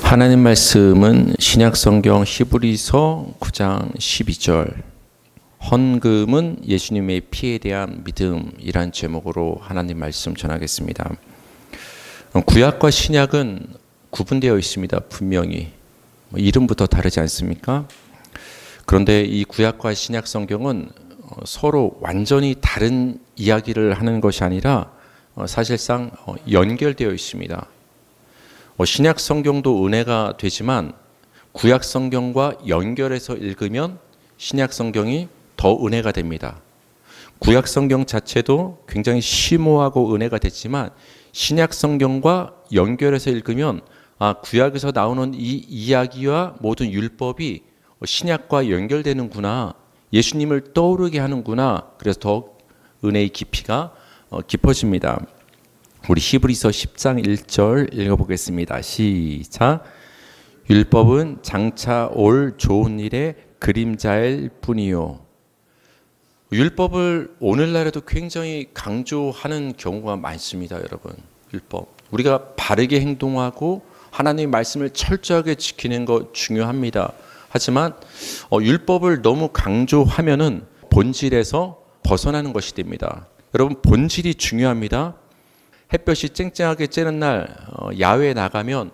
하나님 말씀은 신약성경 히브리서 9장 12절 헌금은 예수님의 피에 대한 믿음이란 제목으로 하나님 말씀 전하겠습니다. 구약과 신약은 구분되어 있습니다. 분명히 이름부터 다르지 않습니까? 그런데 이 구약과 신약 성경은 서로 완전히 다른 이야기를 하는 것이 아니라 사실상 연결되어 있습니다. 신약 성경도 은혜가 되지만 구약 성경과 연결해서 읽으면 신약 성경이 더 은혜가 됩니다. 구약 성경 자체도 굉장히 심오하고 은혜가 됐지만 신약 성경과 연결해서 읽으면 구약에서 나오는 이 이야기와 모든 율법이 신약과 연결되는구나, 예수님을 떠오르게 하는구나. 그래서 더욱 은혜의 깊이가 깊어집니다. 우리 히브리서 10장 1절 읽어보겠습니다. 시작. 율법은 장차 올 좋은 일의 그림자일 뿐이요. 율법을 오늘날에도 굉장히 강조하는 경우가 많습니다. 여러분, 율법, 우리가 바르게 행동하고 하나님의 말씀을 철저하게 지키는 것 중요합니다. 하지만 율법을 너무 강조하면은 본질에서 벗어나는 것이 됩니다. 여러분, 본질이 중요합니다. 햇볕이 쨍쨍하게 쬐는 날 야외에 나가면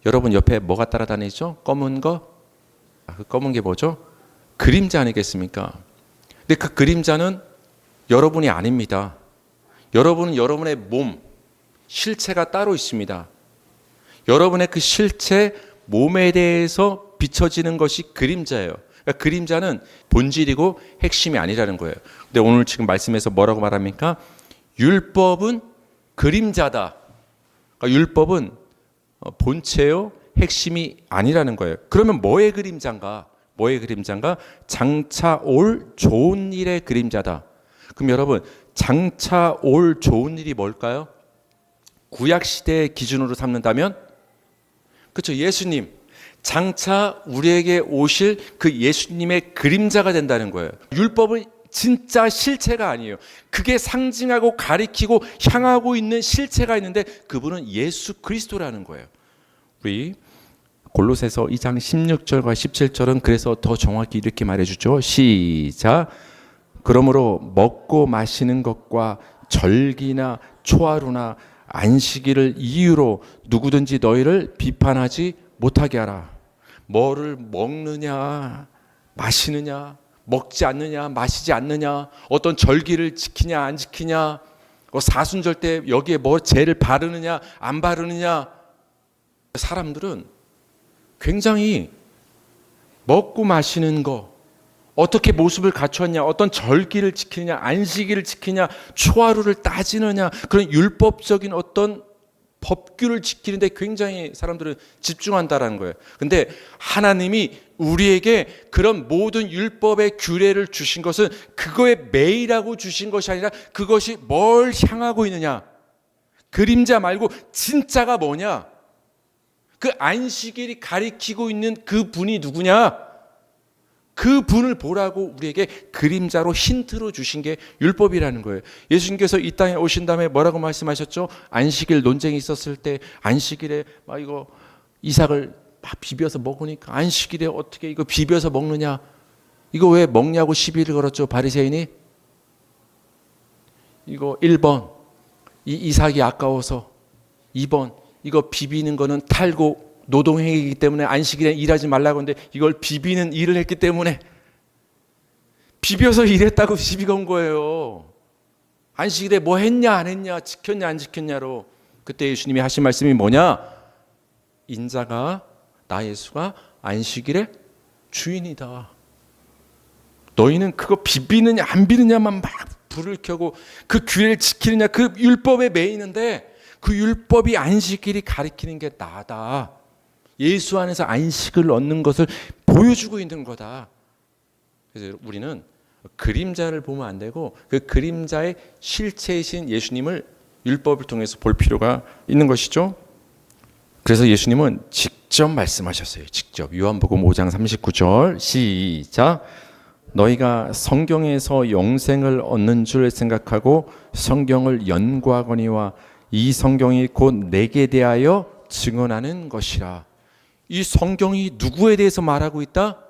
여러분 옆에 뭐가 따라다니죠? 검은 거? 그 검은 게 뭐죠? 그림자 아니겠습니까? 근데 그 그림자는 여러분이 아닙니다. 여러분은 여러분의 몸, 실체가 따로 있습니다. 여러분의 그 실체, 몸에 대해서 비춰지는 것이 그림자예요. 그러니까 그림자는 본질이고 핵심이 아니라는 거예요. 근데 오늘 지금 말씀에서 뭐라고 말합니까? 율법은 그림자다. 그러니까 율법은 본체요, 핵심이 아니라는 거예요. 그러면 뭐의 그림자인가? 뭐의 그림자인가? 장차 올 좋은 일의 그림자다. 그럼 여러분, 장차 올 좋은 일이 뭘까요? 구약 시대의 기준으로 삼는다면, 그렇죠, 예수님, 장차 우리에게 오실 그 예수님의 그림자가 된다는 거예요. 율법은 진짜 실체가 아니에요. 그게 상징하고 가리키고 향하고 있는 실체가 있는데 그분은 예수 그리스도라는 거예요. 우리 골로새서 2장 16절과 17절은 그래서 더 정확히 이렇게 말해주죠. 시작. 그러므로 먹고 마시는 것과 절기나 초하루나 안식일을 이유로 누구든지 너희를 비판하지 못하게 하라. 뭐를 먹느냐, 마시느냐, 먹지 않느냐, 마시지 않느냐, 어떤 절기를 지키냐 안 지키냐, 사순절 때 여기에 뭐 죄를 바르느냐 안 바르느냐. 사람들은 굉장히 먹고 마시는 거, 어떻게 모습을 갖췄냐, 어떤 절기를 지키느냐, 안식일을 지키냐, 초하루를 따지느냐, 그런 율법적인 어떤 법규를 지키는데 굉장히 사람들은 집중한다라는 거예요. 근데 하나님이 우리에게 그런 모든 율법의 규례를 주신 것은 그거에 매이라고 주신 것이 아니라 그것이 뭘 향하고 있느냐, 그림자 말고 진짜가 뭐냐, 그 안식일이 가리키고 있는 그 분이 누구냐, 그 분을 보라고 우리에게 그림자로 힌트로 주신 게 율법이라는 거예요. 예수님께서 이 땅에 오신 다음에 뭐라고 말씀하셨죠? 안식일 논쟁이 있었을 때 안식일에 막 이거 이삭을 막 비벼서 먹으니까 안식일에 어떻게 이거 비벼서 먹느냐, 이거 왜 먹냐고 시비를 걸었죠, 바리새인이. 이거 1번 이 이삭이 아까워서, 2번 이거 비비는 거는 탈고 노동행위이기 때문에 안식일에 일하지 말라고 하는데 이걸 비비는 일을 했기 때문에 비벼서 일했다고 시비 건 거예요. 안식일에 뭐 했냐 안 했냐, 지켰냐 안 지켰냐로. 그때 예수님이 하신 말씀이 뭐냐? 인자가, 나 예수가 안식일의 주인이다. 너희는 그거 비비느냐 안 비느냐만 막 불을 켜고 그 규례를 지키느냐, 그 율법에 매이는데 그 율법이 안식일이 가리키는 게 나다. 예수 안에서 안식을 얻는 것을 보여주고 있는 거다. 그래서 우리는 그림자를 보면 안 되고 그 그림자의 실체이신 예수님을 율법을 통해서 볼 필요가 있는 것이죠. 그래서 예수님은 직접 말씀하셨어요. 직접. 요한복음 5장 39절 시작. 너희가 성경에서 영생을 얻는 줄 생각하고 성경을 연구하거니와 이 성경이 곧 내게 대하여 증언하는 것이라. 이 성경이 누구에 대해서 말하고 있다?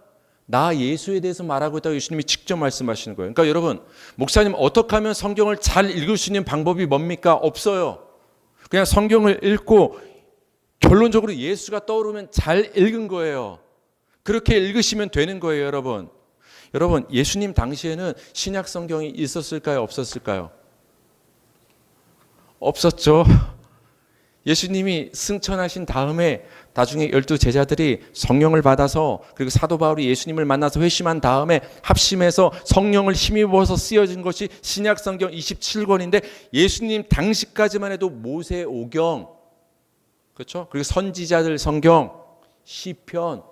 나 예수에 대해서 말하고 있다고 예수님이 직접 말씀하시는 거예요. 그러니까 여러분, 목사님 어떻게 하면 성경을 잘 읽을 수 있는 방법이 뭡니까? 없어요. 그냥 성경을 읽고 결론적으로 예수가 떠오르면 잘 읽은 거예요. 그렇게 읽으시면 되는 거예요, 여러분. 여러분, 예수님 당시에는 신약 성경이 있었을까요? 없었을까요? 없었죠. 예수님이 승천하신 다음에 나중에 12 제자들이 성령을 받아서, 그리고 사도 바울이 예수님을 만나서 회심한 다음에 합심해서 성령을 힘입어서 쓰여진 것이 신약 성경 27권인데, 예수님 당시까지만 해도 모세오경, 그렇죠? 그리고 선지자들 성경, 시편,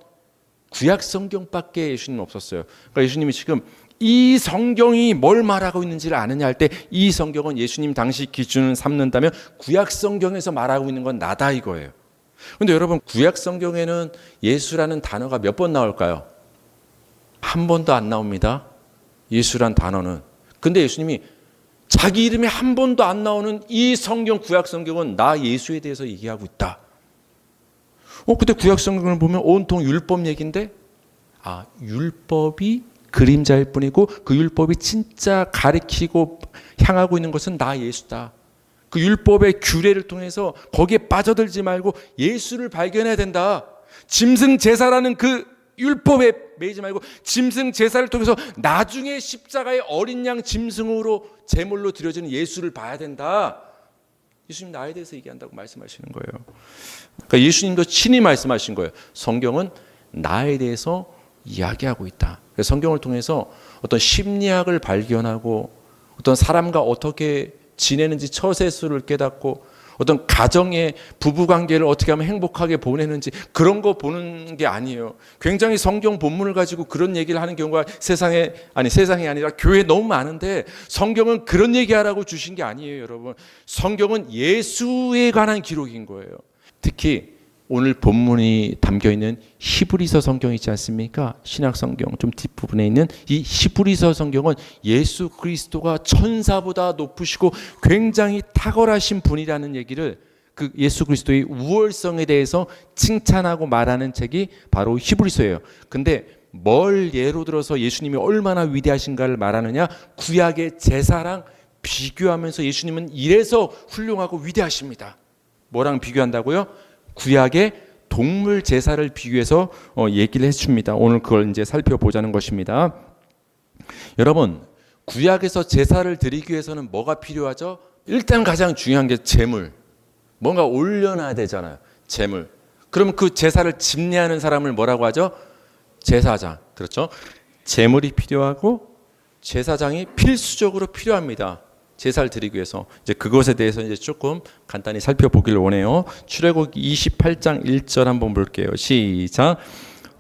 구약 성경밖에 예수님은 없었어요. 그러니까 예수님이 지금 이 성경이 뭘 말하고 있는지를 아느냐 할 때, 이 성경은 예수님 당시 기준을 삼는다면 구약 성경에서 말하고 있는 건 나다 이거예요. 그런데 여러분, 구약 성경에는 예수라는 단어가 몇 번 나올까요? 한 번도 안 나옵니다. 예수란 단어는. 근데 예수님이 자기 이름이 한 번도 안 나오는 이 성경, 구약 성경은 나 예수에 대해서 얘기하고 있다. 근데 구약 성경을 보면 온통 율법 얘기인데, 율법이 그림자일 뿐이고 그 율법이 진짜 가리키고 향하고 있는 것은 나 예수다. 그 율법의 규례를 통해서 거기에 빠져들지 말고 예수를 발견해야 된다. 짐승 제사라는 그 율법에 매이지 말고 짐승 제사를 통해서 나중에 십자가의 어린 양 짐승으로 제물로 드려지는 예수를 봐야 된다. 예수님 나에 대해서 얘기한다고 말씀하시는 거예요. 그러니까 예수님도 친히 말씀하신 거예요. 성경은 나에 대해서 이야기하고 있다. 그래서 성경을 통해서 어떤 심리학을 발견하고, 어떤 사람과 어떻게 지내는지 처세술을 깨닫고, 어떤 가정의 부부관계를 어떻게 하면 행복하게 보내는지, 그런 거 보는 게 아니에요. 굉장히 성경 본문을 가지고 그런 얘기를 하는 경우가 세상이 아니라 교회에 너무 많은데, 성경은 그런 얘기하라고 주신 게 아니에요, 여러분. 성경은 예수에 관한 기록인 거예요. 특히 오늘 본문이 담겨있는 히브리서 성경 있지 않습니까? 신약 성경 좀 뒷부분에 있는 이 히브리서 성경은 예수 그리스도가 천사보다 높으시고 굉장히 탁월하신 분이라는 얘기를, 그 예수 그리스도의 우월성에 대해서 칭찬하고 말하는 책이 바로 히브리서예요. 근데 뭘 예로 들어서 예수님이 얼마나 위대하신가를 말하느냐? 구약의 제사랑 비교하면서 예수님은 이래서 훌륭하고 위대하십니다. 뭐랑 비교한다고요? 구약의 동물 제사를 비교해서 얘기를 해줍니다. 오늘 그걸 이제 살펴보자는 것입니다. 여러분, 구약에서 제사를 드리기 위해서는 뭐가 필요하죠? 일단 가장 중요한 게 제물. 뭔가 올려놔야 되잖아요. 제물. 그럼 그 제사를 집례하는 사람을 뭐라고 하죠? 제사장. 그렇죠? 제물이 필요하고 제사장이 필수적으로 필요합니다. 제사를 드리기 위해서. 이제 그것에 대해서 이제 조금 간단히 살펴보기를 원해요. 출애굽기 28장 1절 한번 볼게요. 시작.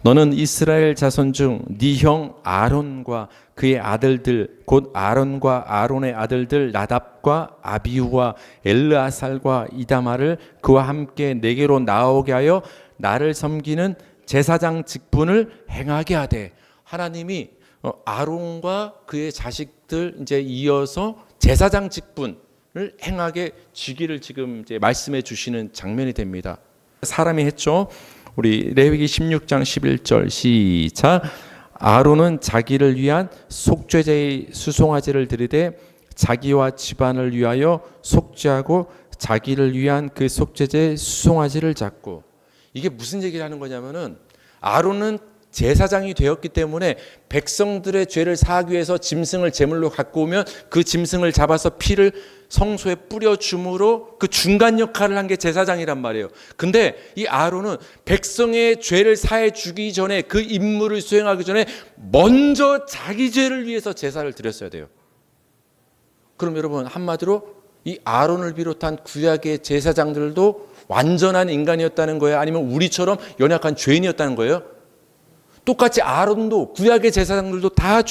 너는 이스라엘 자손 중 네 형 아론과 그의 아들들, 곧 아론과 아론의 아들들 나답과 아비후와 엘르아살과 이다마를 그와 함께 내게로 나오게 하여 나를 섬기는 제사장 직분을 행하게 하되. 하나님이 아론과 그의 자식들 이제 이어서 제사장 직분을 행하게 주기를 지금 이제 말씀해 주시는 장면이 됩니다. 사람이 했죠. 우리 레위기 16장 11절 시작. 아론은 자기를 위한 속죄제의 수송아지를 드리되 자기와 집안을 위하여 속죄하고 자기를 위한 그 속죄제의 수송아지를 잡고. 이게 무슨 얘기를 하는 거냐면은, 아론은 제사장이 되었기 때문에 백성들의 죄를 사하기 위해서 짐승을 제물로 갖고 오면 그 짐승을 잡아서 피를 성소에 뿌려줌으로 그 중간 역할을 한 게 제사장이란 말이에요. 근데 이 아론은 백성의 죄를 사해 주기 전에, 그 임무를 수행하기 전에 먼저 자기 죄를 위해서 제사를 드렸어야 돼요. 그럼 여러분, 한마디로 이 아론을 비롯한 구약의 제사장들도 완전한 인간이었다는 거예요? 아니면 우리처럼 연약한 죄인이었다는 거예요? 똑같이 아론도, 구약의 제사장들도 다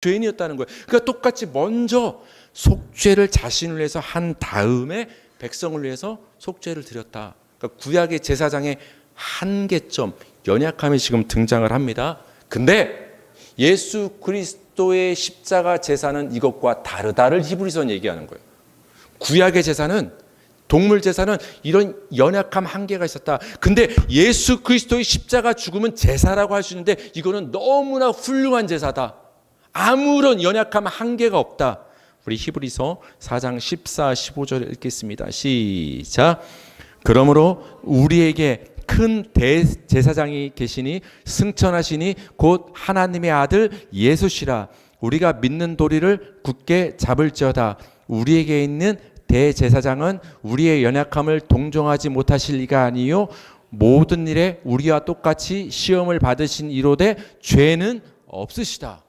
죄인이었다는 거예요. 그러니까 똑같이 먼저 속죄를 자신을 위해서 한 다음에 백성을 위해서 속죄를 드렸다. 그러니까 구약의 제사장의 한계점, 연약함이 지금 등장을 합니다. 근데 예수 그리스도의 십자가 제사는 이것과 다르다를 히브리서는 얘기하는 거예요. 구약의 제사는 동물 제사는 이런 연약함 한계가 있었다. 근데 예수 그리스도의 십자가 죽음은 제사라고 할 수 있는데 이거는 너무나 훌륭한 제사다. 아무런 연약함 한계가 없다. 우리 히브리서 4장 14, 15절 읽겠습니다. 시작. 그러므로 우리에게 큰 대제사장이 계시니 승천하시니 곧 하나님의 아들 예수시라. 우리가 믿는 도리를 굳게 잡을지어다. 우리에게 있는 대제사장은 우리의 연약함을 동정하지 못하실 이가 아니요 모든 일에 우리와 똑같이 시험을 받으신 이로되 죄는 없으시다.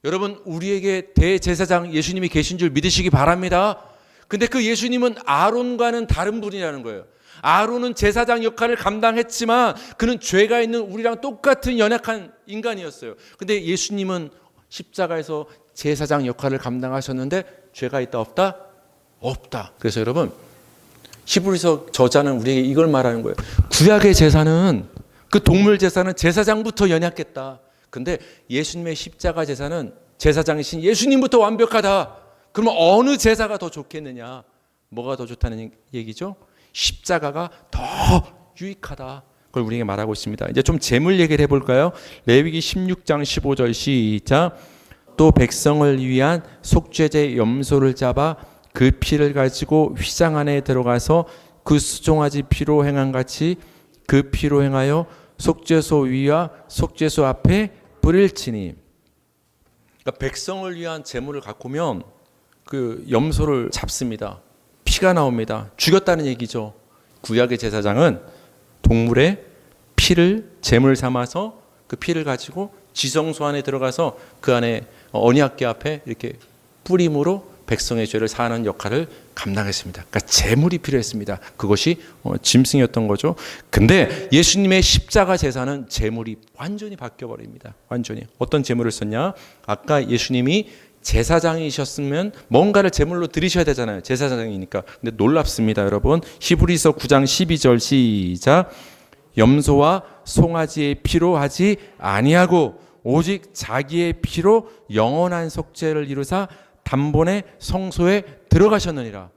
여러분, 우리에게 대제사장 예수님이 계신 줄 믿으시기 바랍니다. 근데 그 예수님은 아론과는 다른 분이라는 거예요. 아론은 제사장 역할을 감당했지만 그는 죄가 있는 우리랑 똑같은 연약한 인간이었어요. 근데 예수님은 십자가에서 제사장 역할을 감당하셨는데 죄가 있다 없다? 없다. 그래서 여러분, 히브리서 저자는 우리에게 이걸 말하는 거예요. 구약의 제사는, 그 동물 제사는 제사장부터 연약했다. 근데 예수님의 십자가 제사는 제사장이신 예수님부터 완벽하다. 그러면 어느 제사가 더 좋겠느냐? 뭐가 더 좋다는 얘기죠? 십자가가 더 유익하다. 그걸 우리에게 말하고 있습니다. 이제 좀 제물 얘기를 해볼까요? 레위기 16장 15절 시작. 또 백성을 위한 속죄제 염소를 잡아 그 피를 가지고 휘장 안에 들어가서 그 수종아지 피로 행한 같이 그 피로 행하여 속죄소 위와 속죄소 앞에 뿌릴지니. 그러니까 백성을 위한 제물을 갖고 오면 그 염소를 잡습니다. 피가 나옵니다. 죽였다는 얘기죠. 구약의 제사장은 동물의 피를 제물 삼아서 그 피를 가지고 지성소 안에 들어가서 그 안에 언약궤 앞에 이렇게 뿌림으로 백성의 죄를 사하는 역할을 감당했습니다. 그러니까 제물이 필요했습니다. 그것이 짐승이었던 거죠. 근데 예수님의 십자가 제사는 제물이 완전히 바뀌어버립니다. 완전히. 어떤 제물을 썼냐? 아까 예수님이 제사장이셨으면 뭔가를 제물로 드리셔야 되잖아요. 제사장이니까. 근데 놀랍습니다, 여러분. 히브리서 9장 12절 시작. 염소와 송아지의 피로 하지 아니하고 오직 자기의 피로 영원한 속죄를 이루사 단번에 성소에 들어가셨느니라.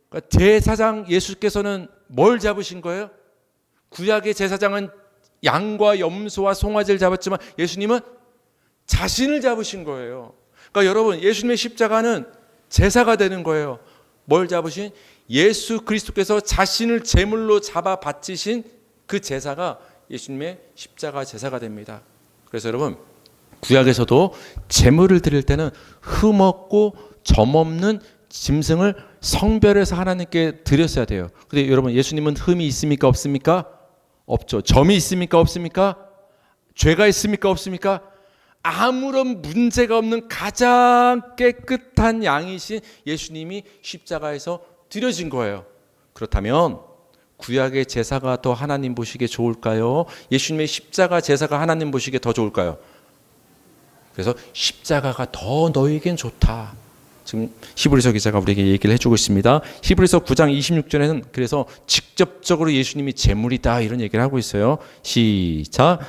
그러니까 제사장 예수께서는 뭘 잡으신 거예요? 구약의 제사장은 양과 염소와 송아지를 잡았지만 예수님은 자신을 잡으신 거예요. 그러니까 여러분, 예수님의 십자가는 제사가 되는 거예요. 뭘 잡으신? 예수 그리스도께서 자신을 제물로 잡아 바치신 그 제사가 예수님의 십자가 제사가 됩니다. 그래서 여러분, 구약에서도 제물을 드릴 때는 흠없고 점없는 짐승을 성별해서 하나님께 드렸어야 돼요. 근데 여러분, 예수님은 흠이 있습니까 없습니까? 없죠. 점이 있습니까 없습니까? 죄가 있습니까 없습니까? 아무런 문제가 없는 가장 깨끗한 양이신 예수님이 십자가에서 드려진 거예요. 그렇다면 구약의 제사가 더 하나님 보시기에 좋을까요? 예수님의 십자가 제사가 하나님 보시기에 더 좋을까요? 그래서 십자가가 더 너희에겐 좋다. 지금 히브리서 기자가 우리에게 얘기를 해주고 있습니다. 히브리서 9장 26절에는 그래서 직접적으로 예수님이 제물이다 이런 얘기를 하고 있어요. 시작.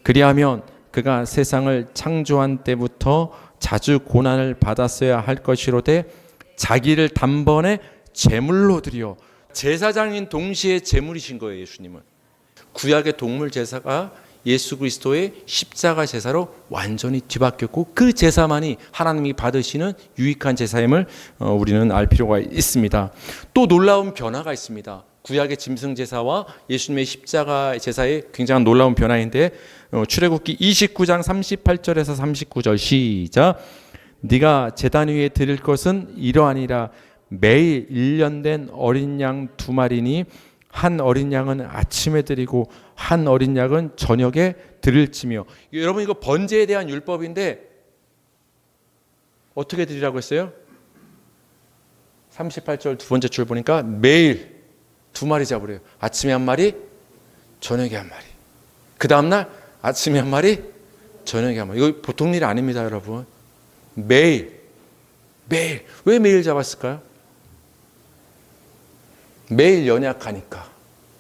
그리하면 그가 세상을 창조한 때부터 자주 고난을 받았어야 할 것이로되 자기를 단번에 제물로 드려. 제사장인 동시에 제물이신 거예요. 예수님은. 구약의 동물 제사가 예수 그리스도의 십자가 제사로 완전히 뒤바뀌었고 그 제사만이 하나님이 받으시는 유익한 제사임을 우리는 알 필요가 있습니다. 또 놀라운 변화가 있습니다. 구약의 짐승 제사와 예수님의 십자가 제사의 굉장한 놀라운 변화인데 출애굽기 29장 38절에서 39절 시작. 네가 제단 위에 드릴 것은 이러하니라. 매일 1년 된 어린 양 2마리니 한 어린 양은 아침에 드리고 한 어린 양은 저녁에 드릴지며. 여러분, 이거 번제에 대한 율법인데 어떻게 드리라고 했어요? 38절 두 번째 줄 보니까 매일 2마리 잡으래요. 아침에 1마리, 저녁에 1마리. 그 다음날 아침에 1마리, 저녁에 1마리. 이거 보통 일이 아닙니다, 여러분. 매일. 왜 매일 잡았을까요? 매일 연약하니까,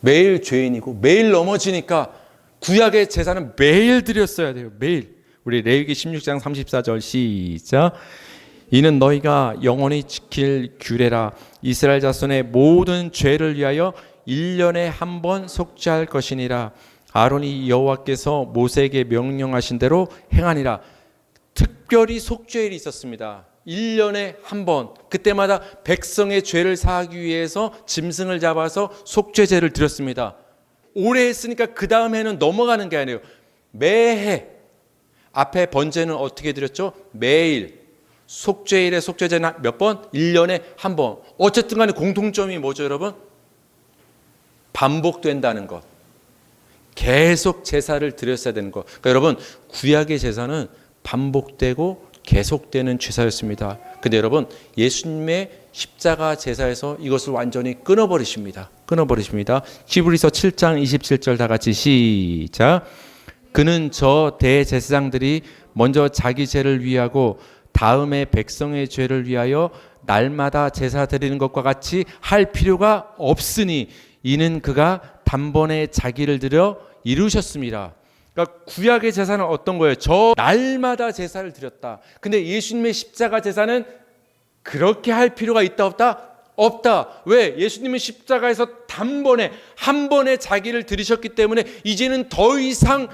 매일 죄인이고 매일 넘어지니까 구약의 제사는 매일 드렸어야 돼요. 매일. 우리 레위기 16장 34절 시작. 이는 너희가 영원히 지킬 규례라. 이스라엘 자손의 모든 죄를 위하여 1년에 한 번 속죄할 것이니라. 아론이 여호와께서 모세에게 명령하신 대로 행하니라. 특별히 속죄일이 있었습니다. 1년에 한 번, 그때마다 백성의 죄를 사하기 위해서 짐승을 잡아서 속죄제를 드렸습니다. 오래 했으니까 그 다음 해는 넘어가는 게 아니에요. 매해. 앞에 번제는 어떻게 드렸죠? 매일. 속죄일에 속죄제는 몇 번? 1년에 한 번. 어쨌든 간에 공통점이 뭐죠, 여러분? 반복된다는 것. 계속 제사를 드렸어야 되는 것. 그러니까 여러분, 구약의 제사는 반복되고 계속되는 제사였습니다. 근데 여러분, 예수님의 십자가 제사에서 이것을 완전히 끊어버리십니다. 히브리서 7장 27절 다 같이 시작. 그는 저 대제사장들이 먼저 자기 죄를 위하고 다음에 백성의 죄를 위하여 날마다 제사 드리는 것과 같이 할 필요가 없으니 이는 그가 단번에 자기를 드려 이루셨습니다. 그러니까 구약의 제사는 어떤 거예요? 저 날마다 제사를 드렸다. 근데 예수님의 십자가 제사는 그렇게 할 필요가 있다 없다? 없다. 왜? 예수님은 십자가에서 단번에 한 번에 자기를 드리셨기 때문에 이제는 더 이상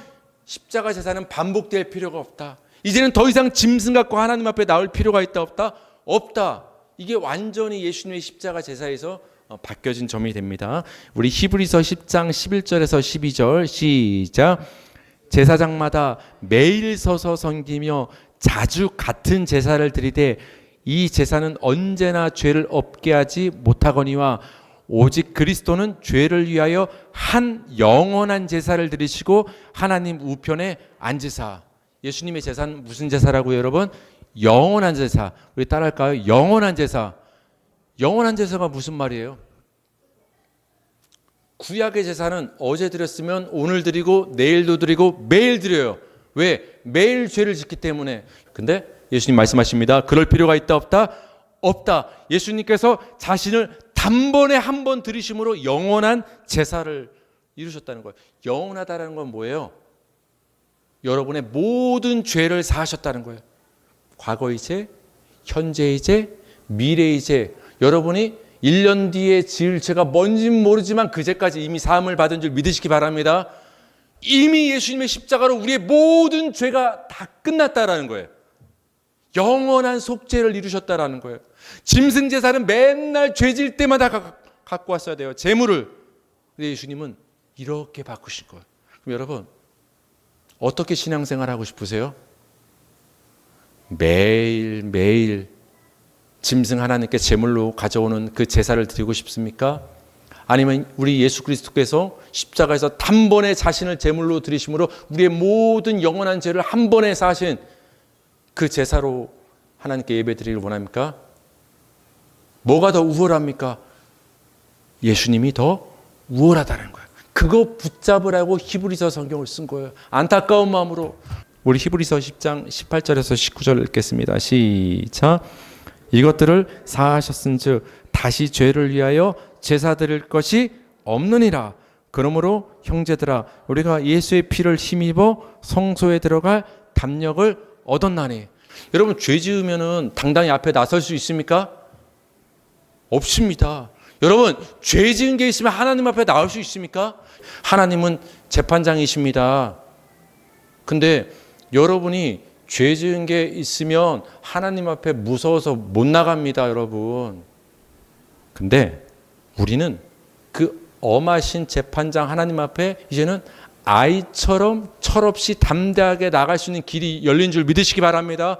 십자가 제사는 반복될 필요가 없다. 이제는 더 이상 짐승 갖고 하나님 앞에 나올 필요가 있다 없다? 없다. 이게 완전히 예수님의 십자가 제사에서 바뀌어진 점이 됩니다. 우리 히브리서 10장 11절에서 12절 시작. 제사장마다 매일 서서 섬기며 자주 같은 제사를 드리되 이 제사는 언제나 죄를 없게 하지 못하거니와 오직 그리스도는 죄를 위하여 한 영원한 제사를 드리시고 하나님 우편에 앉으사. 예수님의 제사는 무슨 제사라고요, 여러분? 영원한 제사. 우리 따라할까요? 영원한 제사. 영원한 제사가 무슨 말이에요? 구약의 제사는 어제 드렸으면 오늘 드리고 내일도 드리고 매일 드려요. 왜? 매일 죄를 짓기 때문에. 근데 예수님 말씀하십니다. 그럴 필요가 있다 없다? 없다. 예수님께서 자신을 단번에 한 번 드리심으로 영원한 제사를 이루셨다는 거예요. 영원하다는 건 뭐예요? 여러분의 모든 죄를 사하셨다는 거예요. 과거의 죄, 현재의 죄, 미래의 죄. 여러분이 1년 뒤에 지을 죄가 뭔지는 모르지만 그 죄까지 이미 사함을 받은 줄 믿으시기 바랍니다. 이미 예수님의 십자가로 우리의 모든 죄가 다 끝났다라는 거예요. 영원한 속죄를 이루셨다라는 거예요. 짐승 제사는 맨날 죄질 때마다 갖고 왔어야 돼요. 제물을. 근데 예수님은 이렇게 바꾸신 거예요. 그럼 여러분, 어떻게 신앙생활 하고 싶으세요? 매일 짐승 하나님께 제물로 가져오는 그 제사를 드리고 싶습니까? 아니면 우리 예수 그리스도께서 십자가에서 단번에 자신을 제물로 드리심으로 우리의 모든 영원한 죄를 한 번에 사신 그 제사로 하나님께 예배 드리길 원합니까? 뭐가 더 우월합니까? 예수님이 더 우월하다는 거예요. 그거 붙잡으라고 히브리서 성경을 쓴 거예요. 안타까운 마음으로. 우리 히브리서 10장 18절에서 19절 읽겠습니다. 시작. 이것들을 사하셨은즉 다시 죄를 위하여 제사 드릴 것이 없느니라. 그러므로 형제들아 우리가 예수의 피를 힘입어 성소에 들어갈 담력을 얻었나니. 여러분, 죄 지으면은 당당히 앞에 나설 수 있습니까? 없습니다. 여러분, 죄 지은 게 있으면 하나님 앞에 나올 수 있습니까? 하나님은 재판장이십니다. 근데 여러분이 죄 지은 게 있으면 하나님 앞에 무서워서 못 나갑니다, 여러분. 근데 우리는 그 엄하신 재판장 하나님 앞에 이제는 아이처럼 철없이 담대하게 나갈 수 있는 길이 열린 줄 믿으시기 바랍니다.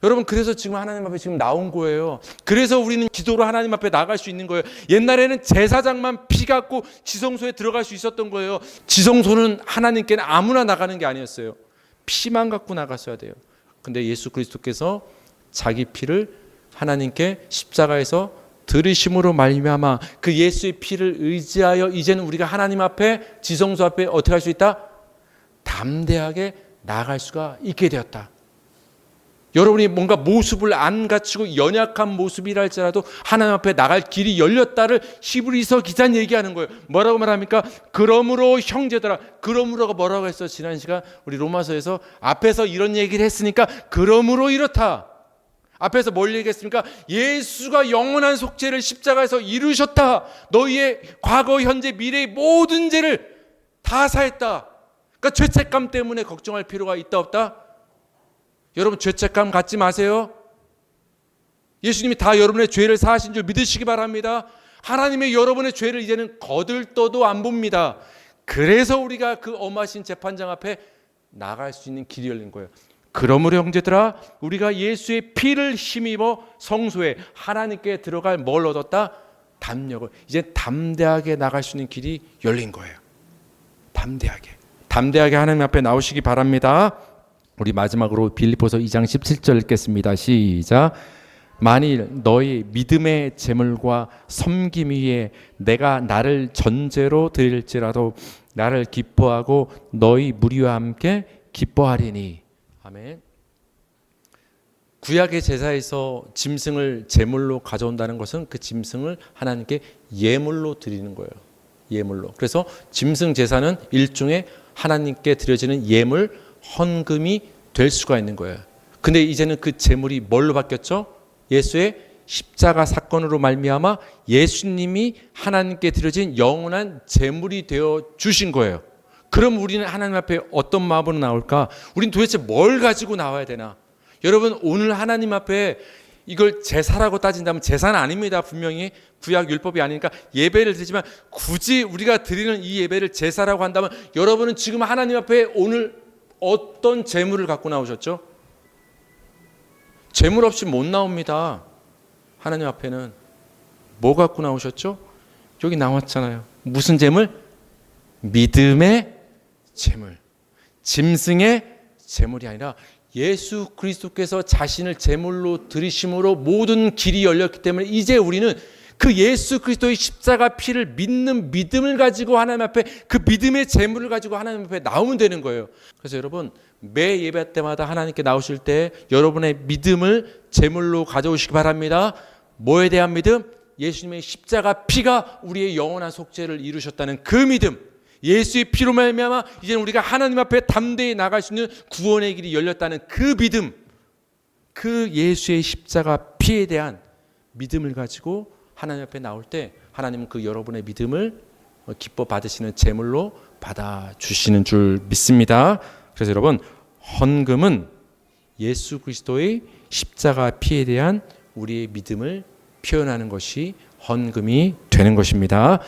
여러분, 그래서 지금 하나님 앞에 지금 나온 거예요. 그래서 우리는 기도로 하나님 앞에 나갈 수 있는 거예요. 옛날에는 제사장만 피 갖고 지성소에 들어갈 수 있었던 거예요. 지성소는 하나님께는 아무나 나가는 게 아니었어요. 피만 갖고 나갔어야 돼요. 근데 예수 그리스도께서 자기 피를 하나님께 십자가에서 들으심으로 말미암아 그 예수의 피를 의지하여 이제는 우리가 하나님 앞에 지성소 앞에 어떻게 할 수 있다? 담대하게 나아갈 수가 있게 되었다. 여러분이 뭔가 모습을 안 갖추고 연약한 모습이라 할지라도 하나님 앞에 나갈 길이 열렸다를 히브리서 기자는 얘기하는 거예요. 뭐라고 말합니까? 그러므로 형제들아. 그러므로가 뭐라고 했어? 지난 시간 우리 로마서에서 앞에서 이런 얘기를 했으니까 그러므로 이렇다. 앞에서 뭘 얘기했습니까? 예수가 영원한 속죄를 십자가에서 이루셨다. 너희의 과거, 현재, 미래의 모든 죄를 다 사했다. 그러니까 죄책감 때문에 걱정할 필요가 있다 없다? 여러분 죄책감 갖지 마세요. 예수님이 다 여러분의 죄를 사하신 줄 믿으시기 바랍니다. 하나님의 여러분의 죄를 이제는 거들떠도 안 봅니다. 그래서 우리가 그 엄하신 재판장 앞에 나갈 수 있는 길이 열린 거예요. 그러므로 형제들아, 우리가 예수의 피를 힘입어 성소에 하나님께 들어갈 뭘 얻었다? 담력을. 이제 담대하게 나갈 수 있는 길이 열린 거예요. 담대하게 하나님 앞에 나오시기 바랍니다. 우리 마지막으로 빌립보서 2장 17절 읽겠습니다. 시작. 만일 너희 믿음의 제물과 섬김 위에 내가 나를 전제로 드릴지라도 나를 기뻐하고 너희 무리와 함께 기뻐하리니. 아멘. 구약의 제사에서 짐승을 제물로 가져온다는 것은 그 짐승을 하나님께 예물로 드리는 거예요. 예물로. 그래서 짐승 제사는 일종의 하나님께 드려지는 예물, 헌금이 될 수가 있는 거예요. 근데 이제는 그 제물이 뭘로 바뀌었죠? 예수의 십자가 사건으로 말미암아 예수님이 하나님께 드려진 영원한 제물이 되어 주신 거예요. 그럼 우리는 하나님 앞에 어떤 마음으로 나올까? 우리는 도대체 뭘 가지고 나와야 되나? 여러분 오늘 하나님 앞에 이걸 제사라고 따진다면 제사는 아닙니다. 분명히 구약 율법이 아니니까 예배를 드리지만 굳이 우리가 드리는 이 예배를 제사라고 한다면 여러분은 지금 하나님 앞에 오늘 어떤 제물을 갖고 나오셨죠? 제물 없이 못 나옵니다. 하나님 앞에는 뭐 갖고 나오셨죠? 여기 나왔잖아요. 무슨 제물? 믿음의 제물. 짐승의 제물이 아니라 예수 그리스도께서 자신을 제물로 드리심으로 모든 길이 열렸기 때문에 이제 우리는 그 예수 그리스도의 십자가 피를 믿는 믿음을 가지고 하나님 앞에 그 믿음의 제물을 가지고 하나님 앞에 나오면 되는 거예요. 그래서 여러분 매 예배 때마다 하나님께 나오실 때 여러분의 믿음을 제물로 가져오시기 바랍니다. 뭐에 대한 믿음? 예수님의 십자가 피가 우리의 영원한 속죄를 이루셨다는 그 믿음. 예수의 피로 말미암아 이제 우리가 하나님 앞에 담대히 나갈 수 있는 구원의 길이 열렸다는 그 믿음. 그 예수의 십자가 피에 대한 믿음을 가지고 하나님 앞에 나올 때 하나님은 그 여러분의 믿음을 기뻐 받으시는 제물로 받아주시는 줄 믿습니다. 그래서 여러분 헌금은 예수 그리스도의 십자가 피에 대한 우리의 믿음을 표현하는 것이 헌금이 되는 것입니다.